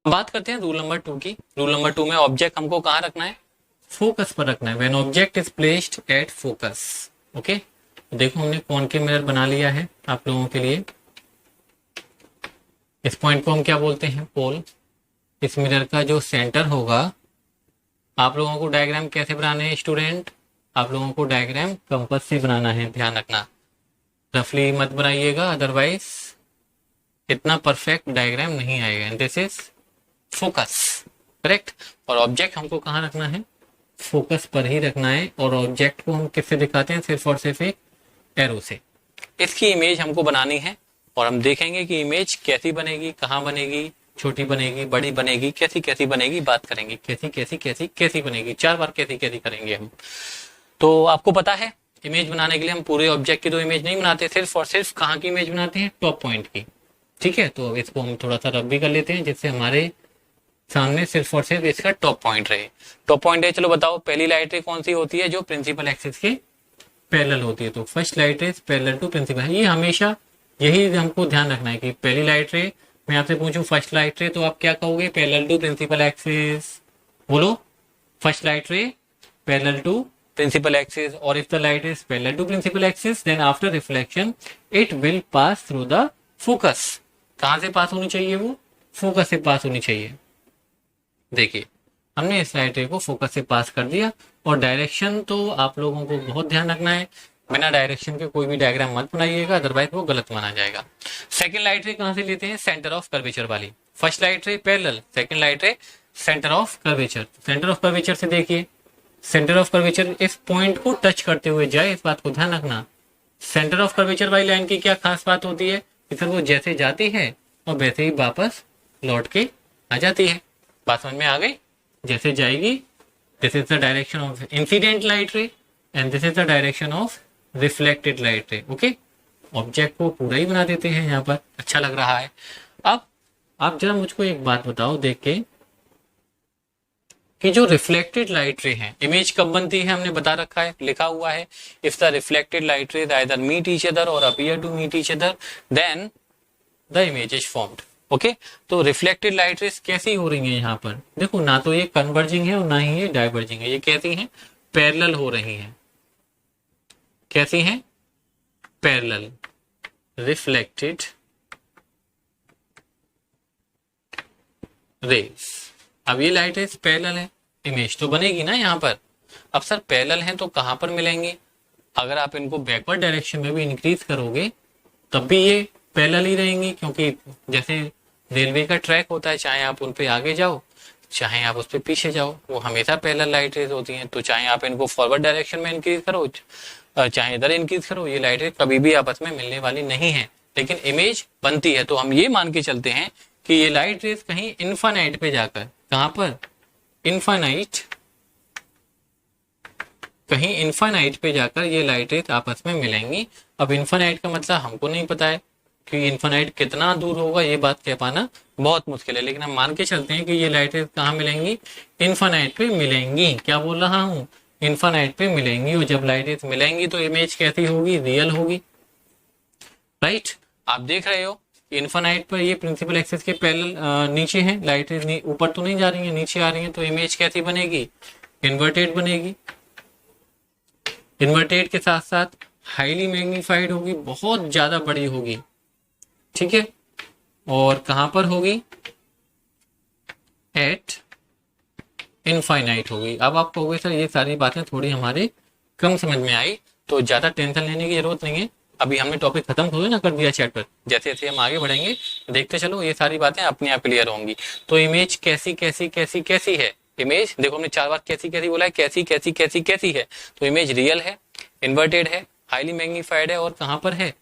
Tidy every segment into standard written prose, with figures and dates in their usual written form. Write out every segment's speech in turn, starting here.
बात करते हैं रूल नंबर 2 की। रूल नंबर 2 में ऑब्जेक्ट हमको कहाँ रखना है? फोकस पर रखना है। When object is placed at focus. Okay, देखो हमने कॉनकेव मिरर बना लिया है आप लोगों के लिए। इस पॉइंट को हम क्या बोलते हैं? पोल। इस मिरर का जो सेंटर होगा, आप लोगों को डायग्राम कैसे बनाने हैं स्टूडेंट? आप लोगों को डायग्राम कंपास से बनाना है, ध्यान रखना। रफली मत बनाइएगा, अदरवाइज इतना परफेक्ट डायग्राम नहीं आएगा। This is focus, correct. और ऑब्जेक्ट हमको कहाँ रखना है? फोकस पर ही रखना है। और ऑब्जेक्ट को हम किससे दिखाते हैं? सिर्फ और सिर्फ एक एरो से। इसकी इमेज हमको बनानी है और हम देखेंगे कि इमेज कैसी बनेगी, कहाँ बनेगी, छोटी बनेगी, बड़ी बनेगी, कैसी कैसी बनेगी, बात करेंगे कैसी कैसी कैसी कैसी बनेगी। 4 बार कैसी कैसी करेंगे हम। तो आपको पता है इमेज बनाने के लिए हम पूरे ऑब्जेक्ट की तो इमेज नहीं बनाते, सिर्फ और सिर्फ कहाँ की इमेज बनाते हैं? टॉप पॉइंट की। ठीक है, तो अब इसको हम थोड़ा सा रब भी कर लेते हैं जिससे हमारे सामने सिर्फ और सिर्फ इसका टॉप पॉइंट रहे। टॉप पॉइंट है, चलो बताओ पहली लाइट रे कौन सी होती है? जो प्रिंसिपल एक्सिस के पैरेलल होती है। तो first light ray parallel to principal है। ये हमेशा यही हमको ध्यान रखना है कि पहली लाइट रे, मैं आपसे पूछूं फर्स्ट लाइट रे, तो आप क्या कहोगे? Parallel to principal axis. बोलो, first light ray parallel to principal axis. और if the light is parallel to principal axis then after reflection it will pass through the focus. कहां से पास होनी चाहिए? वो फोकस से पास होनी चाहिए। देखिए हमने इस लाइट रे को फोकस से पास कर दिया। और डायरेक्शन तो आप लोगों को बहुत ध्यान रखना है, बिना डायरेक्शन के कोई भी डायग्राम मत बनाइएगा, अदरवाइज वो गलत माना जाएगा। सेकंड लाइट रे कहां से लेते हैं? सेंटर ऑफ कर्वेचर वाली। First light ray parallel, second light रे centre of curvature. Centre of curvature से देखिए, सेंटर ऑफ कर्वेचर इस पॉइंट को टच करते हुए जाए, इस बात को ध्यान रखना। सेंटर ऑफ कर्वेचर वाली लाइन की क्या खास बात होती है कि सर वो जैसे जाती है और वैसे ही वापस लौट के आ जाती है। बात समझ में आ गई? जैसे जाएगी, this is the direction of incident light रे and this is the direction of reflected light रे। ओके, ऑब्जेक्ट को पूरा ही बना देते हैं यहाँ पर। अच्छा लग रहा है। अब आप जरा मुझको एक बात बताओ देख के कि जो रिफ्लेक्टेड लाइट रे है, इमेज कब बनती है? हमने बता रखा है, लिखा हुआ है, if the reflected light ray either meet each other और appear to meet each other then the image is formed. Okay, तो रिफ्लेक्टेड लाइट रेस कैसी हो रही है यहाँ पर? देखो, ना तो ये कन्वर्जिंग है और ना ही ये डाइवर्जिंग है। ये कैसी हैं? पैरेलल हो रही हैं। कैसी हैं? पैरेलल। Reflected rays. अब ये लाइट रेस पैरेलल है, इमेज तो बनेगी ना यहाँ पर। अब सर पैरेलल है तो कहाँ पर मिलेंगे? अगर आप इनको बैकवर्ड डायरेक्शन में भी इंक्रीज करोगे तब भी ये पैरेलल ही रहेंगी, क्योंकि जैसे रेलवे का ट्रैक होता है, चाहे आप उन पे आगे जाओ चाहे आप उस पे पीछे जाओ, वो हमेशा पैरेलल लाइट रेज होती हैं। तो चाहे आप इनको फॉरवर्ड डायरेक्शन में इंक्रीज करो चाहे इधर इंक्रीज करो, ये लाइट रेज कभी भी आपस में मिलने वाली नहीं है, लेकिन इमेज बनती है। तो हम ये मान के चलते हैं कि ये लाइट रेज कहीं इनफाइनाइट पे जाकर, कहां पर? इनफाइनाइट, कहीं इनफाइनाइट पे जाकर ये लाइट रेज आपस में मिलेंगी। अब इनफाइनाइट का मतलब हमको नहीं पता है कि इनफाइनाइट कितना दूर होगा, ये बात कह पाना बहुत मुश्किल है, लेकिन हम मान के चलते हैं कि ये लाइट रेज कहाँ मिलेंगी? इनफाइनाइट पे मिलेंगी। क्या बोल रहा हूँ? इनफाइनाइट पे मिलेंगी। और जब लाइट रेज मिलेंगी तो इमेज कैसी होगी? रियल होगी, राइट। आप देख रहे हो इनफाइनाइट पर ये प्रिंसिपल एक्सिस के पैरेलल नीचे है लाइट रेज, ऊपर तो नहीं जा रही है, नीचे आ रही है, तो इमेज कैसी बनेगी? इन्वर्टेड बनेगी। इन्वर्टेड के साथ साथ हाईली मैग्नीफाइड होगी, बहुत ज्यादा बड़ी होगी, ठीक है। और कहां पर होगी? एट इनफाइनाइट होगी। अब आप कहोगे सर ये सारी बातें थोड़ी हमारे कम समझ में आई, तो ज्यादा टेंशन लेने की जरूरत नहीं है। अभी हमने टॉपिक खत्म थोड़ी ना कर दिया चैप्टर, जैसे जैसे हम आगे बढ़ेंगे देखते चलो ये सारी बातें अपने आप क्लियर होंगी। तो इमेज कैसी कैसी कैसी कैसी है? इमेज देखो हमने 4 बार कैसी कैसी बोला है, कैसी कैसी कैसी कैसी है। तो इमेज रियल है, इन्वर्टेड है, हाईली मैग्नीफाइड है और कहां पर है?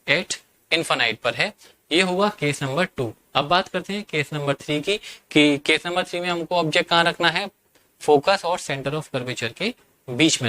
एट इनफाइनाइट पर है। ये हुआ केस नंबर 2। अब बात करते हैं केस नंबर 3 की, कि केस नंबर 3 में हमको ऑब्जेक्ट कहाँ रखना है? फोकस और सेंटर ऑफ कर्वेचर के बीच में रखना